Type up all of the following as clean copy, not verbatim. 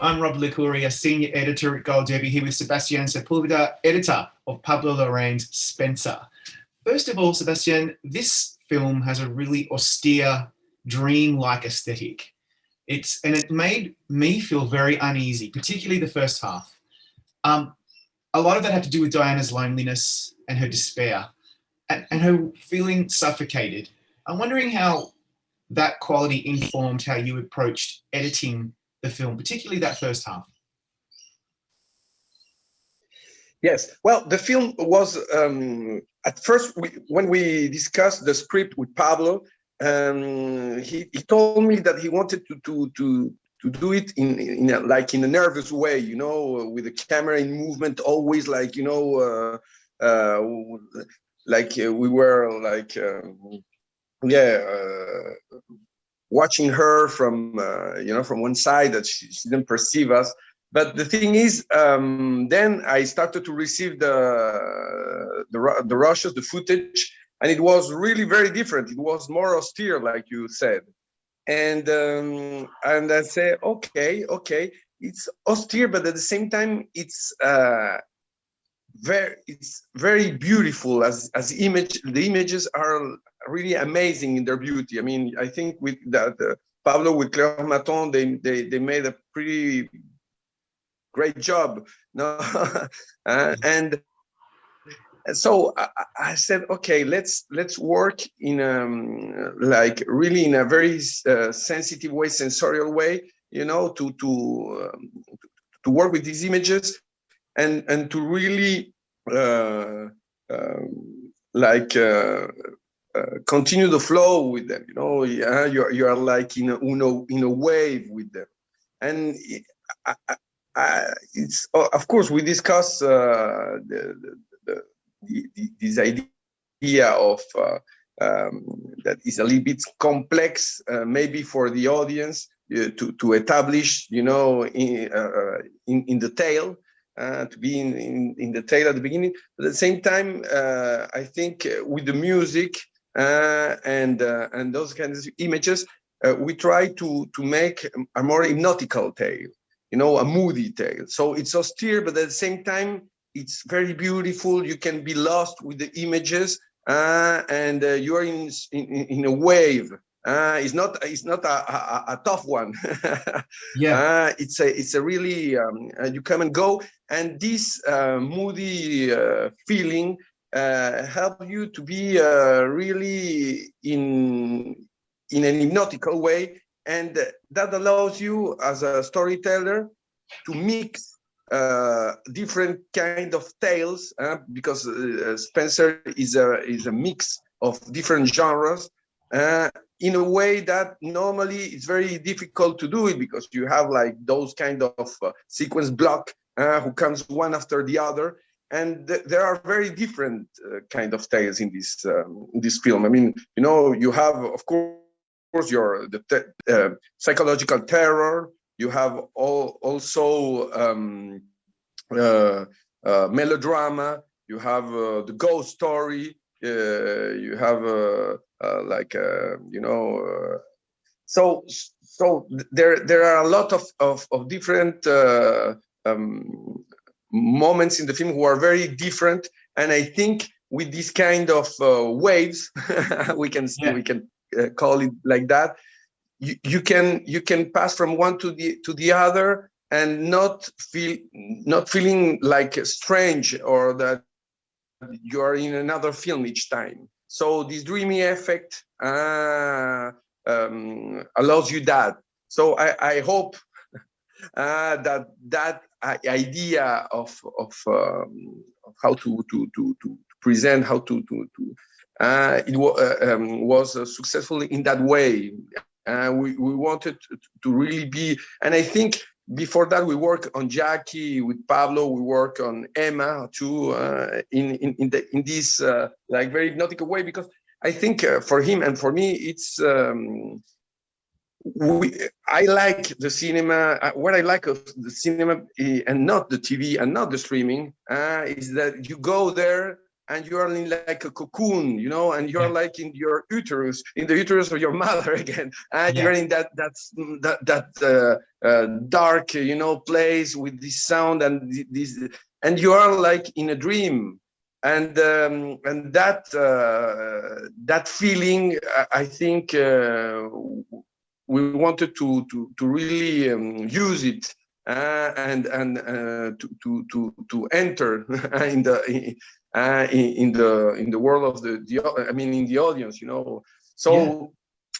I'm Rob Licuria, Senior Editor at Gold Derby, here with Sebastian Sepulveda, Editor of Pablo Larraín's Spencer. First of all, Sebastian, this film has a really austere, dream-like aesthetic. It made me feel very uneasy, particularly the first half. A lot of that had to do with Diana's loneliness and her despair and her feeling suffocated. I'm wondering how that quality informed how you approached editing the film, particularly that first half. Yes, well, the film was, at first, when we discussed the script with Pablo, he told me that he wanted to do it in a nervous way, you know, with the camera in movement, always like, you know, we were like, watching her from, from one side that she didn't perceive us. But the thing is, then I started to receive the rushes, the footage, and it was really very different. It was more austere, like you said. And I say, okay, it's austere, but at the same time, it's very beautiful as image. The images are really amazing in their beauty. I mean, I think with that Pablo with Claire Maton, they made a pretty great job. No, and so I said, okay, let's work in like really in a very sensitive way, sensorial way, you know, to work with these images and to really continue the flow with them. You know, you are like in a wave with them, and it's of course we discuss this idea of that is a little bit complex, maybe for the audience to establish, you know, in the tale, to be in the tale at the beginning. But at the same time, I think with the music and those kinds of images, we try to make a more hypnotical tale, you know, a moody tale. So it's austere, but at the same time, it's very beautiful. You can be lost with the images, and you are in a wave. It's not a tough one. Yeah. It's a really you come and go, and this moody feeling help you to be really in an hypnotical way, and that allows you as a storyteller to mix different kind of tales, because Spencer is a mix of different genres, in a way that normally it's very difficult to do it, because you have like those kind of sequence block who comes one after the other, and there are very different kind of tales in this film. I mean, you know, you have of course the psychological terror. You have also melodrama. You have the ghost story. You have so there are a lot of different moments in the film who are very different, and I think with this kind of waves, we can call it like that. You can pass from one to the other and not feeling like strange or that you are in another film each time. So this dreamy effect allows you that. So I hope that idea of how to present, how to it was successful in that way. We wanted to really be, and I think before that we work on Jackie with Pablo, we work on Emma too, in this like very hypnotic way, because I think for him and for me it's I like the cinema. What I like of the cinema and not the TV and not the streaming is that you go there and you are in like a cocoon, you know, and you're like in your uterus, in the uterus of your mother again, and you're in that dark, you know, place with this sound and this, and you are like in a dream, and that that feeling, I think we wanted to really use it. To enter in the world of the I mean in the audience, you know. So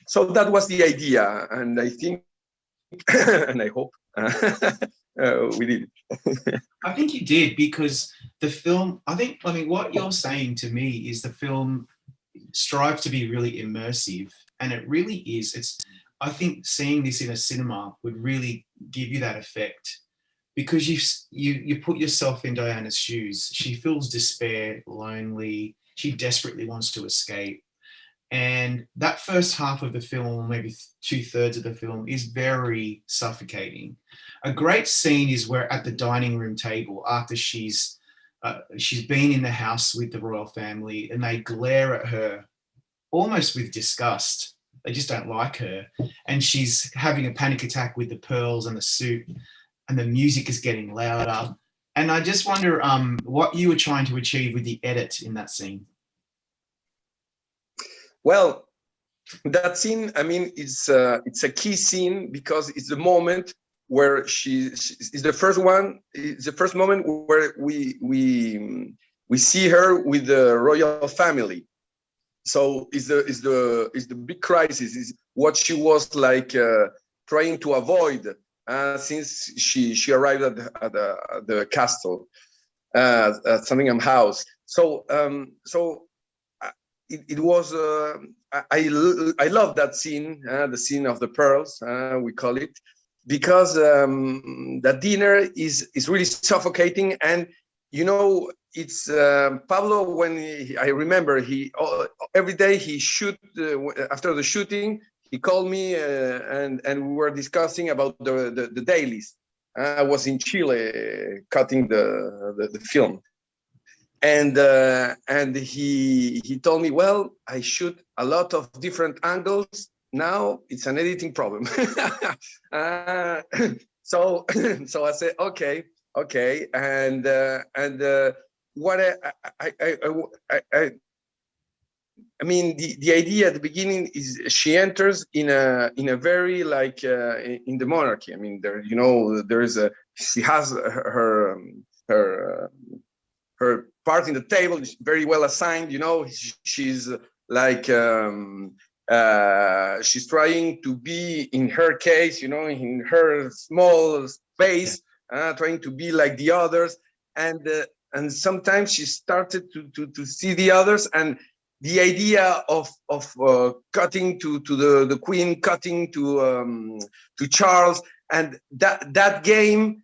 so that was the idea, and I think and I hope we did it. I think you did, because the film, I mean, what you're saying to me is the film strives to be really immersive, and it really is. I think seeing this in a cinema would really give you that effect, because you put yourself in Diana's shoes. She feels despair, lonely. She desperately wants to escape. And that first half of the film, maybe 2/3 of the film, is very suffocating. A great scene is where at the dining room table, after she's been in the house with the royal family, and they glare at her almost with disgust. They just don't like her. And she's having a panic attack with the pearls and the suit, and the music is getting louder. And I just wonder what you were trying to achieve with the edit in that scene. Well, that scene, I mean, it's a key scene, because it's the moment where is the first one. It's the first moment where we see her with the royal family. So is the big crisis, is what she was like trying to avoid since she arrived at the castle, at Sandringham House. So it was I love that scene, the scene of the pearls, we call it, because the dinner is really suffocating. And you know, it's Pablo, when I remember, every day he shoot after the shooting, he called me and we were discussing about the dailies. I was in Chile cutting the film, and he told me, well, I shoot a lot of different angles. Now it's an editing problem. So I said, okay, and what I mean, the idea at the beginning is she enters in a very like in the monarchy. I mean, there, you know, there is she has her part in the table is very well assigned. You know, she's like she's trying to be, in her case, you know, in her small space, trying to be like the others, and sometimes she started to see the others, and the idea of cutting to the Queen, cutting to Charles, and that game.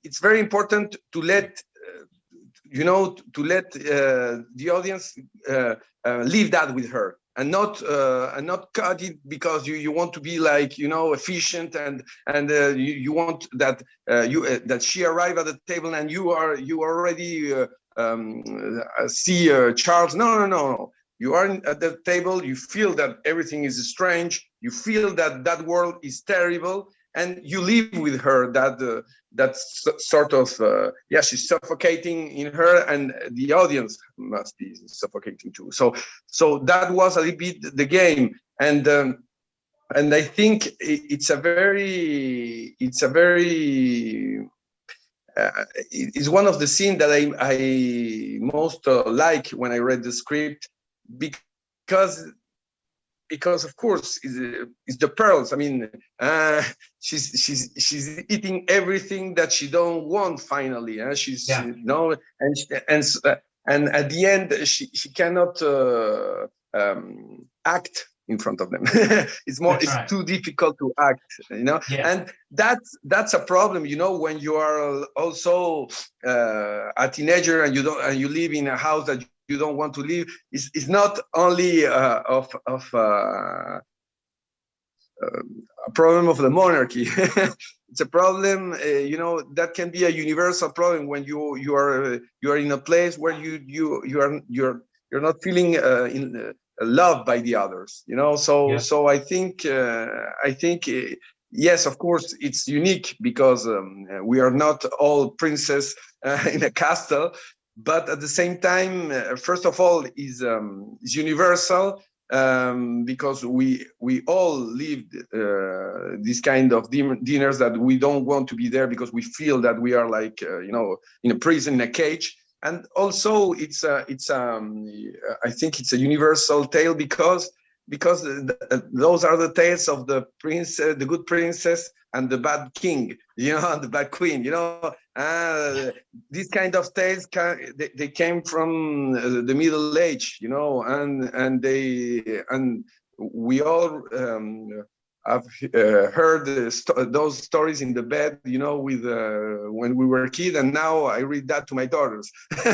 It's very important to let you know, to let the audience leave that with her, and not cut it because you want to be like, you know, efficient, and you want that that she arrive at the table and you already see Charles. No. You are at the table. You feel that everything is strange. You feel that that world is terrible, and you live with her that sort of she's suffocating in her, and the audience must be suffocating too. So that was a little bit the game, and I think it's one of the scenes that I most like when I read the script, because of course it's the pearls. I mean, she's eating everything that she don't want finally. She's you know, and at the end she cannot act in front of them. It's too difficult to act, you know. And that's a problem, you know, when you are also a teenager and you live in a house that you don't want to live. It's not only a problem of the monarchy. It's a problem, you know, that can be a universal problem when you are in a place where you're not feeling loved by the others, you know. So Yeah. so I think yes, of course, it's unique because we are not all princes in a castle, but at the same time, first of all, is universal, because we all lived this kind of dinners that we don't want to be there because we feel that we are like you know, in a prison, in a cage. And also it's I think it's a universal tale because those are the tales of the prince, the good princess and the bad king, you know, and the bad queen, you know. These kind of tales they came from the Middle Age, you know, and we all have heard those stories in the bed, you know, with when we were a kid, and now I read that to my daughters,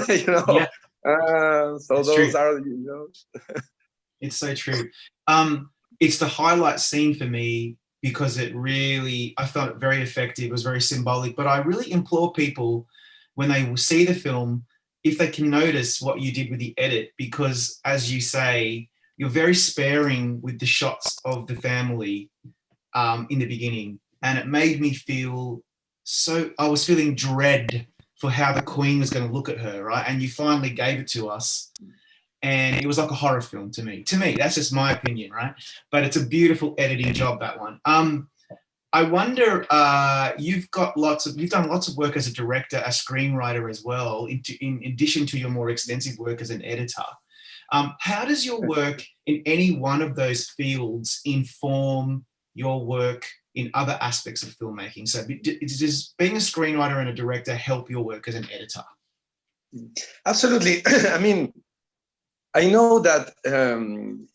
you know. Yeah. So It's those true. are, you know. It's so true. It's the highlight scene for me because it really, I found it very effective. It was very symbolic. But I really implore people when they will see the film, if they can notice what you did with the edit, because as you say, you're very sparing with the shots of the family in the beginning. And it made me feel so, I was feeling dread for how the Queen was going to look at her, right? And you finally gave it to us. And it was like a horror film to me. To me, that's just my opinion, right? But it's a beautiful editing job, that one. I wonder, you've done lots of work as a director, a screenwriter as well, in addition to your more extensive work as an editor. How does your work in any one of those fields inform your work in other aspects of filmmaking? So does being a screenwriter and a director help your work as an editor? Absolutely. I mean, I know that in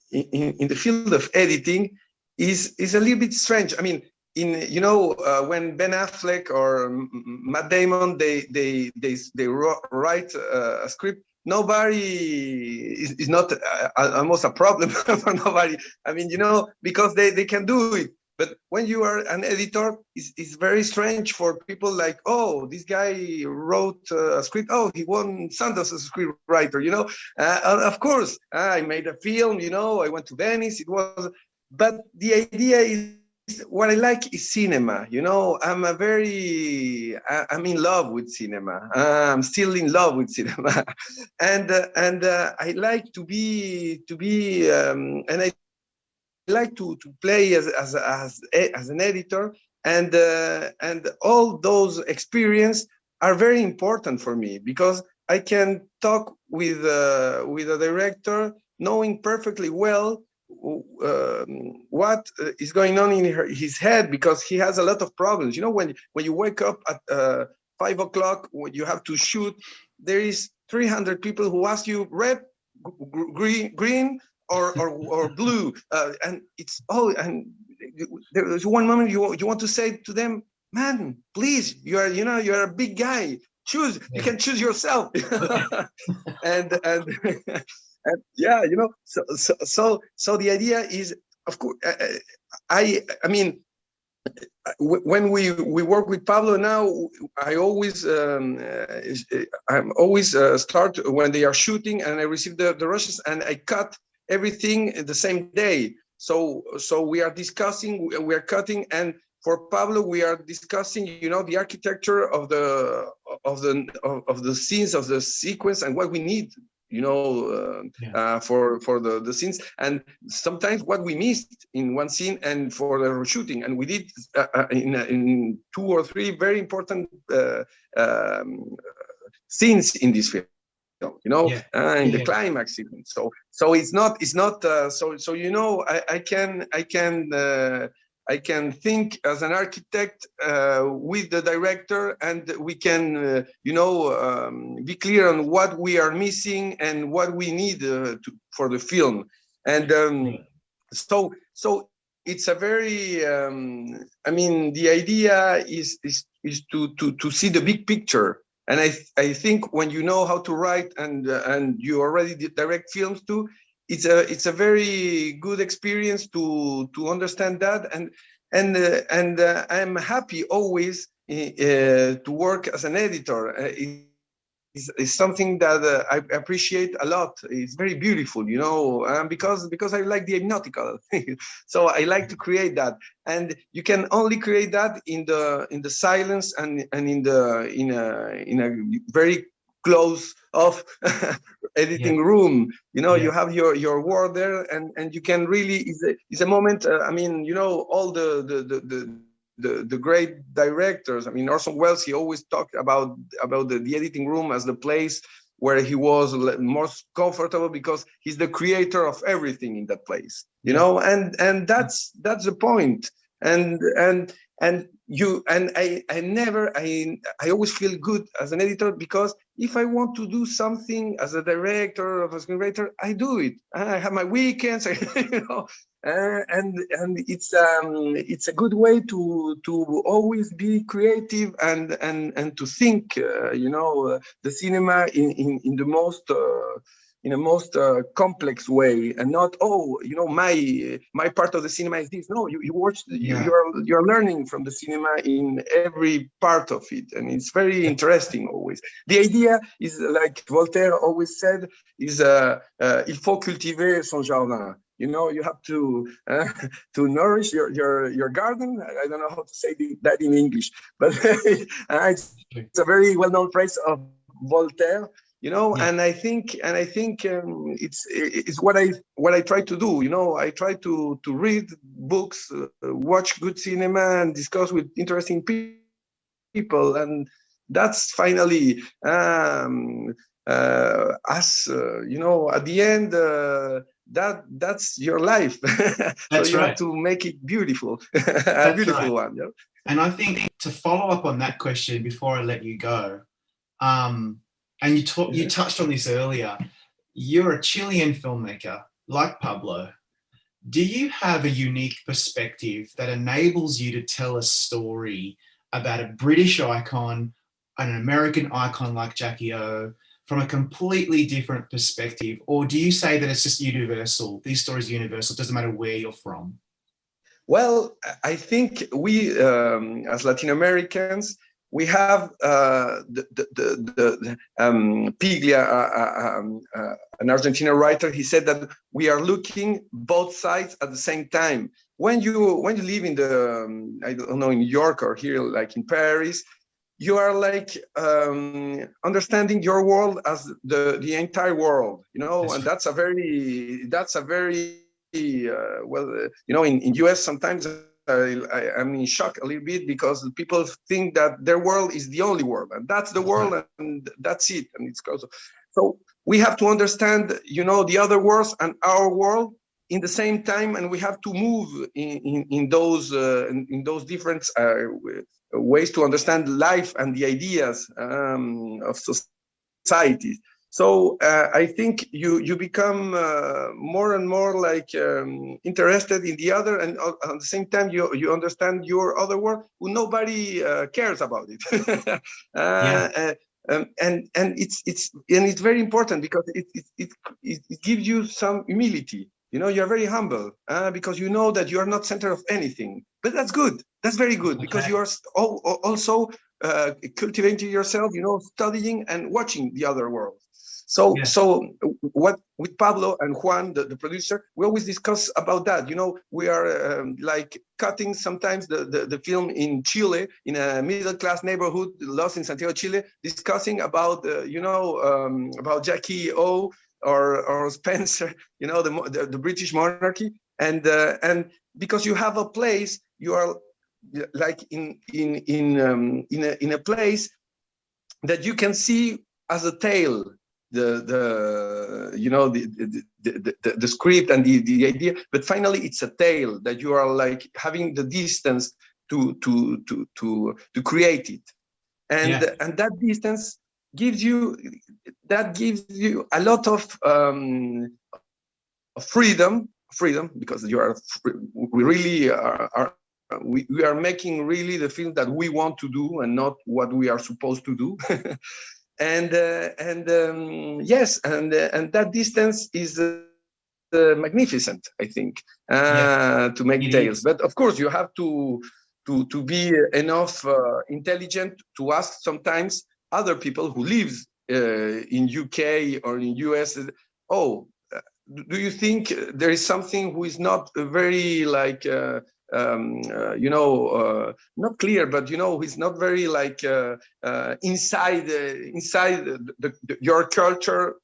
the field of editing is a little bit strange. I mean, in, you know, when Ben Affleck or Matt Damon they write a script, nobody is not almost a problem for nobody. I mean, you know, because they can do it. But when you are an editor, it's very strange for people like, oh, this guy wrote a script. Oh, he won Sundance as a screenwriter, you know. Of course, I made a film, you know, I went to Venice. It was, but the idea is, what I like is cinema, you know. I'm in love with cinema. I'm still in love with cinema. and I like to be, and I like to play as an editor, and all those experience are very important for me because I can talk with a director knowing perfectly well what is going on in his head, because he has a lot of problems. You know, when you wake up at 5 o'clock, when you have to shoot, there is 300 people who ask you red, green, or blue, and it's, oh, and there's one moment you want to say to them, man, please, you're a big guy, choose. You can choose yourself. and yeah, you know, so the idea is, of course, I mean, when we work with Pablo now, I'm always start when they are shooting, and I receive the rushes, and I cut everything the same day. So we are discussing, we are cutting, and for Pablo we are discussing, you know, the architecture of the scenes, of the sequence, and what we need, you know, for the scenes, and sometimes what we missed in one scene and for the shooting, and we did in 2 or 3 very important scenes in this film, you know, in the climax even. So it's not so you know, I can think as an architect with the director, and we can, you know, be clear on what we are missing and what we need for the film. And so it's a very, I mean, the idea is to see the big picture. And I think when you know how to write, and you already direct films too, it's a very good experience to understand that. I'm happy always to work as an editor. Is something that I appreciate a lot. It's very beautiful, you know, because I like the hypnotical. So I like to create that, and you can only create that in the silence and in a very close off editing room. You know, you have your word there, and you can really is a moment. I mean, you know, all the great directors. I mean, Orson Welles, he always talked about the editing room as the place where he was most comfortable because he's the creator of everything in that place, you know, and that's the point. And you and I always feel good as an editor, because if I want to do something as a director of a screenwriter, I do it. I have my weekends, you know, and it's a good way to always be creative and to think, you know, the cinema in the most in a most complex way, and not, oh, you know, my part of the cinema is this. No, you watch, you're learning from the cinema in every part of it, and it's very interesting always. The idea is, like Voltaire always said, is il faut cultiver son jardin. You know, you have to nourish your garden. I don't know how to say that in English, but it's a very well-known phrase of Voltaire. You know, and I think it's what I try to do. You know, I try to read books, watch good cinema, and discuss with interesting people, and that's finally us. You know, at the end. That's your life. So you have to make it beautiful. A beautiful one. Yeah? And I think, to follow up on that question before I let you go, and you touched on this earlier, you're a Chilean filmmaker like Pablo. Do you have a unique perspective that enables you to tell a story about a British icon, an American icon like Jackie O, from a completely different perspective? Or do you say that it's just universal? These stories are universal, it doesn't matter where you're from? Well, I think we, as Latin Americans, we have Piglia, an Argentinian writer. He said that we are looking both sides at the same time. When you live in the, I don't know, in New York or here, like in Paris, you are like understanding your world as the entire world, you know, and that's a very well, you know, in US sometimes I'm in shock a little bit, because people think that their world is the only world, and that's the world, and that's it, and it's close. So we have to understand, you know, the other worlds and our world in the same time, and we have to move in those different ways to understand life and the ideas of society. So I think you become more and more like interested in the other, and at the same time you understand your other world, who nobody cares about it. And it's very important, because it gives you some humility. You know, you're very humble because you know that you are not center of anything. But that's good. That's very good, because you are also cultivating yourself, you know, studying and watching the other world. So what with Pablo and Juan, the producer, we always discuss about that. You know, we are like cutting sometimes the film in Chile, in a middle-class neighborhood, lost in Santiago, Chile, discussing about you know, about Jackie O or Spencer, you know, the British monarchy, and because you have a place, you are like in a place that you can see as a tale, you know, the script and the idea, but finally it's a tale that you are like having the distance to create it, and that distance gives you a lot of freedom, because you are we really are we are making really the film that we want to do, and not what we are supposed to do. And yes, and that distance is magnificent, I think, Yeah, to make it tales. is. But of course, you have to be enough intelligent to ask sometimes other people who live in UK or in US. Oh, do you think there is something who is not very like not clear, but who is not very like inside your culture?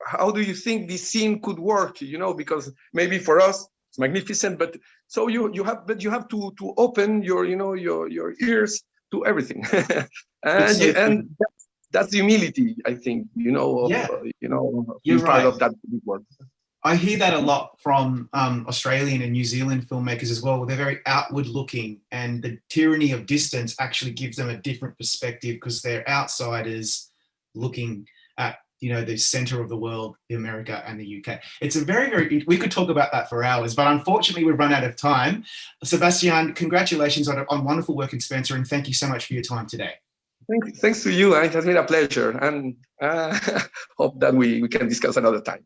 How do you think this scene could work? Because maybe for us it's magnificent, but so you have to open your your ears to everything, It's and so and true. that's humility, I think. Yeah, you're Being part right. of that big work. I hear that a lot from Australian and New Zealand filmmakers as well. They're very outward looking, and the tyranny of distance actually gives them a different perspective because they're outsiders looking at the center of the world, the America and the UK. It's a very, we could talk about that for hours, but unfortunately we've run out of time. Sebastian, congratulations on wonderful work in Spencer, and thank you so much for your time today. Thanks to you. It has been a pleasure, and hope that we can discuss another time.